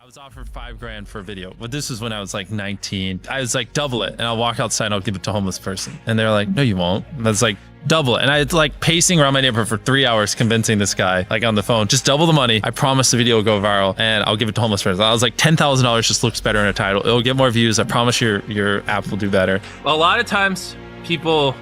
was offered $5,000 for a video, but this was when I was like 19. I was like, double it, and I'll walk outside and I'll give it to a homeless person. And they're like, no, you won't. And I was like, double it. And I was like pacing around my neighborhood for 3 hours, convincing this guy, like on the phone, just double the money. I promise the video will go viral and I'll give it to homeless person. I was like, $10,000 just looks better in a title. It'll get more views. I promise your app will do better. A lot of times people,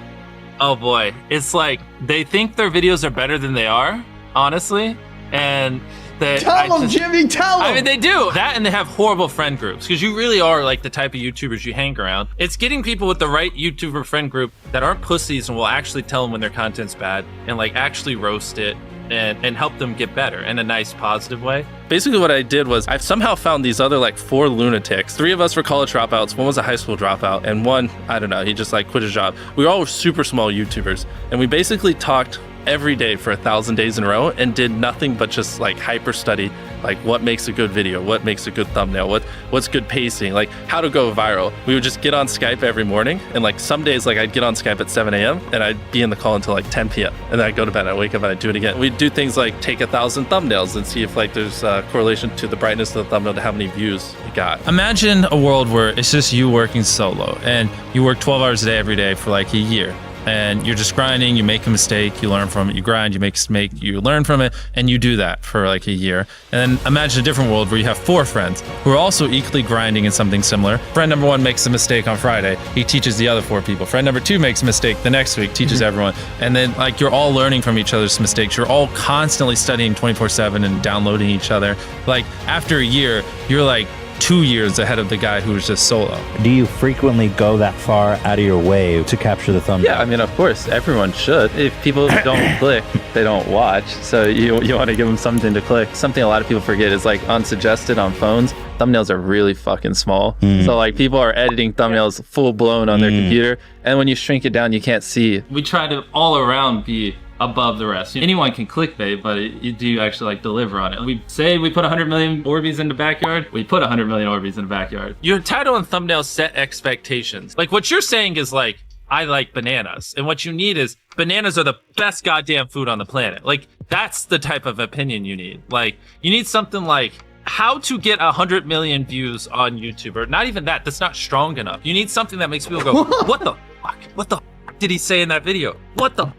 oh boy, it's like they think their videos are better than they are, honestly. And tell them, Jimmy, tell them. I mean, they do that, and they have horrible friend groups because you really are like the type of YouTubers you hang around. It's getting people with the right YouTuber friend group that aren't pussies and will actually tell them when their content's bad and like actually roast it and help them get better in a nice, positive way. Basically what I did was I've somehow found these other like 4 lunatics. 3 of us were college dropouts, 1 was a high school dropout, and 1, I don't know, he just like quit his job. We all were super small YouTubers, and we basically talked every day for 1,000 days in a row and did nothing but just like hyper study like what makes a good video, what makes a good thumbnail, what's good pacing, like how to go viral. We would just get on Skype every morning, and like some days like I'd get on Skype at 7 a.m. and I'd be in the call until like 10 p.m. and then I'd go to bed and I'd wake up and I'd do it again. We'd do things like take 1,000 thumbnails and see if like there's a correlation to the brightness of the thumbnail to how many views you got. Imagine a world where it's just you working solo and you work 12 hours a day every day for like a year. And you're just grinding, you make a mistake, you learn from it, you grind, you make a mistake, you learn from it, and you do that for like a year. And then imagine a different world where you have 4 friends who are also equally grinding in something similar. Friend number 1 makes a mistake on Friday, he teaches the other 4 people. Friend number 2 makes a mistake the next week, teaches everyone. And then like you're all learning from each other's mistakes. You're all constantly studying 24/7 and downloading each other. Like after a year, you're like 2 years ahead of the guy who was just solo. Do you frequently go that far out of your way to capture the thumbnail? Yeah, I mean, of course, everyone should. If people don't click, they don't watch. So you want to give them something to click. Something a lot of people forget is like unsuggested on phones. Thumbnails are really fucking small. So like people are editing thumbnails full blown on their computer. And when you shrink it down, you can't see. We try to all around be above the rest. Anyone can clickbait, but you do actually like deliver on it. We say we put 100 million Orbeez in the backyard, we put 100 million Orbeez in the backyard. Your title and thumbnail set expectations. Like what you're saying is like, I like bananas. And what you need is bananas are the best goddamn food on the planet. Like that's the type of opinion you need. Like you need something like how to get 100 million views on YouTube, or not even that, that's not strong enough. You need something that makes people go, what the fuck? What the fuck did he say in that video? What the fuck?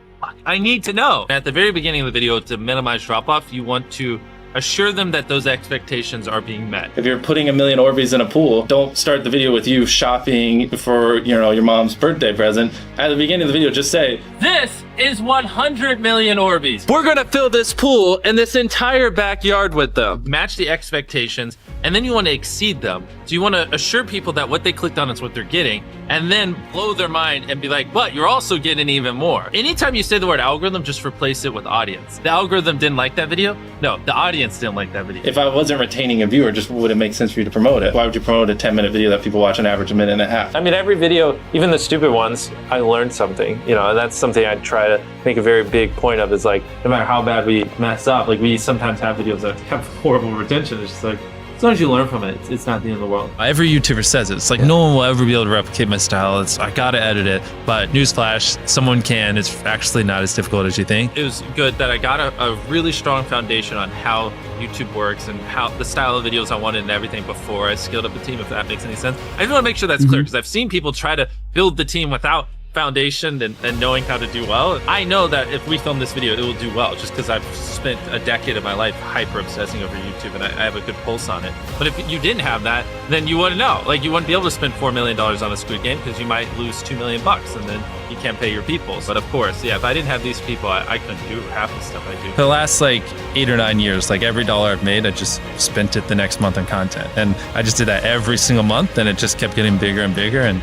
I need to know. At the very beginning of the video, to minimize drop-off, you want to assure them that those expectations are being met. If you're putting 1 million Orbeez in a pool, don't start the video with you shopping for, you know, your mom's birthday present. At the beginning of the video, just say, this is 100 million Orbeez. We're gonna fill this pool and this entire backyard with them. Match the expectations, and then you want to exceed them. So you want to assure people that what they clicked on is what they're getting, and then blow their mind and be like, but you're also getting even more. Anytime you say the word algorithm, just replace it with audience. The algorithm didn't like that video? No, the audience didn't like that video. If I wasn't retaining a viewer, just would it make sense for you to promote it? Why would you promote a 10-minute video that people watch on average a minute and a half? I mean, every video, even the stupid ones, I learned something, you know, and that's something I try to make a very big point of, is like, No matter how bad we mess up, like we sometimes have videos that have horrible retention. It's just like, as long as you learn from it, it's not the end of the world. Every YouTuber says it. It's like, no one will ever be able to replicate my style. I gotta edit it. But newsflash, someone can. It's actually not as difficult as you think. It was good that I got a really strong foundation on how YouTube works and how the style of videos I wanted and everything before I scaled up the team, if that makes any sense. I just want to make sure that's clear, because I've seen people try to build the team without foundation and knowing how to do well. I know that if we film this video, it will do well, just because I've spent a decade of my life hyper obsessing over YouTube, and I have a good pulse on it. But if you didn't have that, then you wouldn't know. Like you wouldn't be able to spend $4 million on a Squid Game, because you might lose $2 million and then you can't pay your people. But of course, yeah, if I didn't have these people, I couldn't do half the stuff I do. For the last like 8 or 9 years, like every dollar I've made, I just spent it the next month on content. And I just did that every single month, and it just kept getting bigger and bigger, and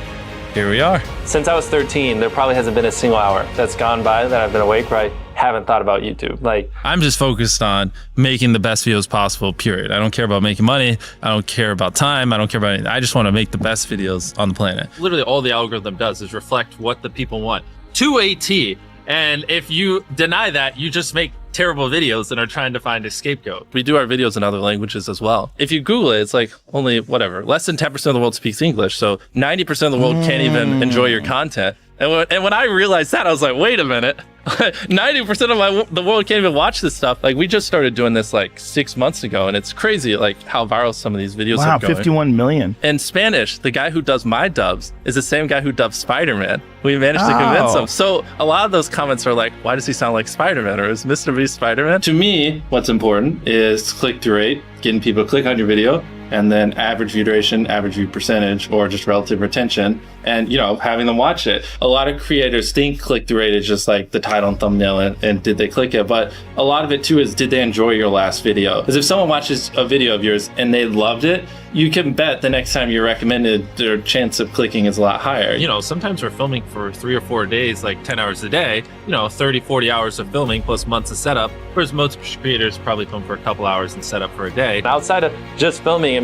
here we are. since I was 13, there probably hasn't been a single hour that's gone by that I've been awake where I haven't thought about YouTube. Like, I'm just focused on making the best videos possible, period. I don't care about making money. I don't care about time. I don't care about anything. I just want to make the best videos on the planet. Literally all the algorithm does is reflect what the people want to a T. And if you deny that, you just make terrible videos and are trying to find a scapegoat. We do our videos in other languages as well. If you Google it, it's like only whatever, less than 10% of the world speaks English. So 90% of the world can't even enjoy your content. And when I realized that, I was like, wait a minute, 90% of the world can't even watch this stuff. Like, we just started doing this like 6 months ago, and it's crazy like how viral some of these videos are going. 51 million. In Spanish, the guy who does my dubs is the same guy who dubbed Spider-Man. We managed to convince him. So a lot of those comments are like, why does he sound like Spider-Man? Or is MrBeast Spider-Man? To me, what's important is click-through rate, getting people to click on your video, and then average view duration, average view percentage, or just relative retention, and having them watch it. A lot of creators think click-through rate is just like the title and thumbnail and did they click it, but a lot of it too is, did they enjoy your last video? Because if someone watches a video of yours and they loved it, you can bet the next time you're recommended, their chance of clicking is a lot higher. Sometimes we're filming for 3 or 4 days, like 10 hours a day, 30, 40 hours of filming plus months of setup, whereas most creators probably film for a couple hours and set up for a day. Outside of just filming,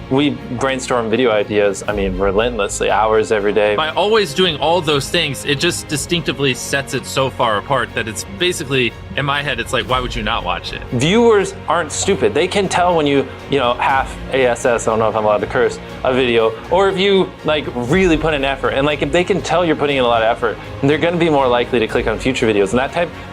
we brainstorm video ideas, relentlessly, hours every day. By always doing all those things, it just distinctively sets it so far apart that it's basically, in my head, it's like, why would you not watch it? Viewers aren't stupid. They can tell when you half ASS, I don't know if I'm allowed to curse, a video, or if you really put in effort. And if they can tell you're putting in a lot of effort, they're gonna be more likely to click on future videos. And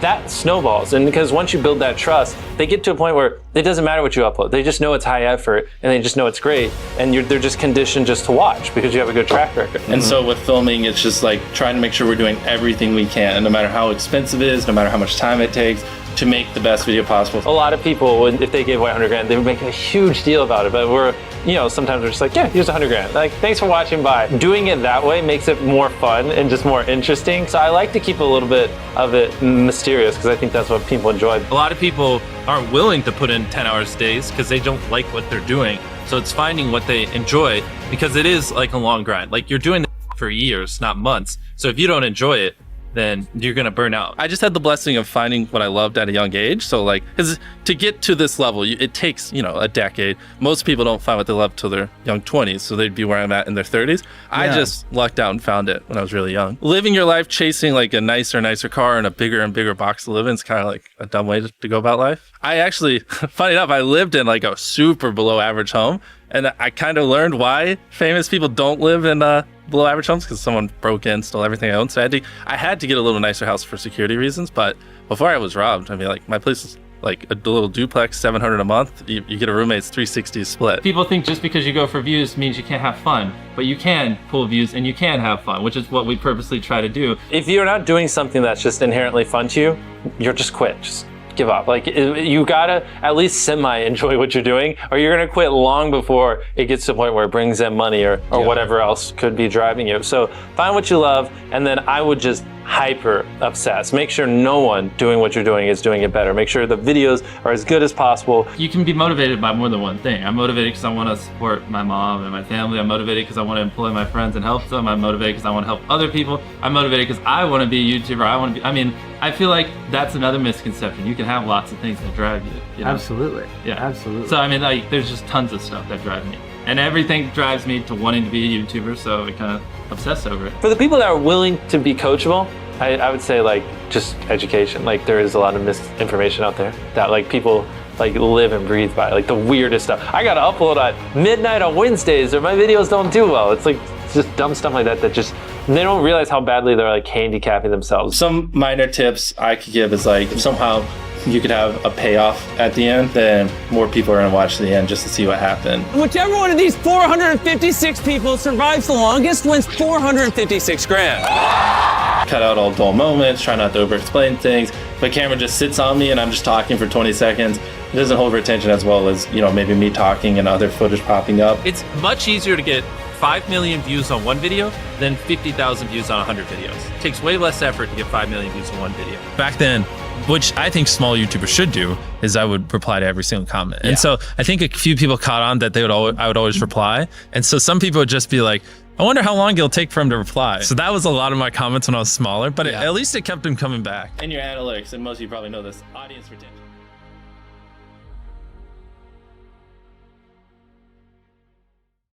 that snowballs. And because once you build that trust, they get to a point where it doesn't matter what you upload. They just know it's high effort and they just know it's great. And they're just conditioned just to watch because you have a good track record. And so with filming, it's just like trying to make sure we're doing everything we can, no matter how expensive it is, no matter how much time it takes, to make the best video possible. A lot of people, if they gave away 100 grand, they would make a huge deal about it. But sometimes we're just like, yeah, here's 100 grand. Thanks for watching, bye. Doing it that way makes it more fun and just more interesting. So I like to keep a little bit of it mysterious because I think that's what people enjoy. A lot of people aren't willing to put in 10 hours days because they don't like what they're doing. So it's finding what they enjoy, because it is like a long grind. Like, you're doing that for years, not months. So if you don't enjoy it, then you're gonna burn out. I just had the blessing of finding what I loved at a young age. So because to get to this level, it takes, a decade. Most people don't find what they love till their young 20s. So they'd be where I'm at in their 30s. I just lucked out and found it when I was really young. Living your life chasing a nicer car and a bigger and bigger box to live in is kind of like a dumb way to go about life. I actually, funny enough, I lived in a super below average home. And I kind of learned why famous people don't live in below average homes, because someone broke in, stole everything I owned. So I had to get a little nicer house for security reasons. But before I was robbed, my place is like a little duplex, $700 a month. You get a roommate's 360 split. People think just because you go for views means you can't have fun, but you can pull views and you can have fun, which is what we purposely try to do. If you're not doing something that's just inherently fun to you, you're just quit. Just give up. You gotta at least semi-enjoy what you're doing, or you're gonna quit long before it gets to the point where it brings in money or whatever else could be driving you. So find what you love, and then I would just hyper obsess. Make sure no one doing what you're doing is doing it better. Make sure the videos are as good as possible. You can be motivated by more than one thing. I'm motivated because I want to support my mom and my family. I'm motivated because I want to employ my friends and help them. I'm motivated because I want to help other people. I'm motivated because I want to be a YouTuber. I feel like that's another misconception. You can have lots of things that drive you. Absolutely. Yeah. Absolutely. So there's just tons of stuff that drive me. And everything drives me to wanting to be a YouTuber, so I kind of obsess over it. For the people that are willing to be coachable, I would say just education. There is a lot of misinformation out there that people live and breathe by, the weirdest stuff. I gotta upload at midnight on Wednesdays or my videos don't do well. It's just dumb stuff like that just, they don't realize how badly they're handicapping themselves. Some minor tips I could give is if somehow you could have a payoff at the end, then more people are gonna watch the end just to see what happened. Whichever one of these 456 people survives the longest wins 456 grand. Cut out all dull moments, try not to over-explain things. If a camera just sits on me and I'm just talking for 20 seconds, it doesn't hold retention as well as, maybe me talking and other footage popping up. It's much easier to get 5 million views on one video than 50,000 views on 100 videos. It takes way less effort to get 5 million views on one video. Back then, which I think small YouTubers should do, is I would reply to every single comment. And so I think a few people caught on that I would always reply. And so some people would just be like, I wonder how long it'll take for him to reply. So that was a lot of my comments when I was smaller, but at least it kept him coming back. And your analytics, and most of you probably know this, audience retention.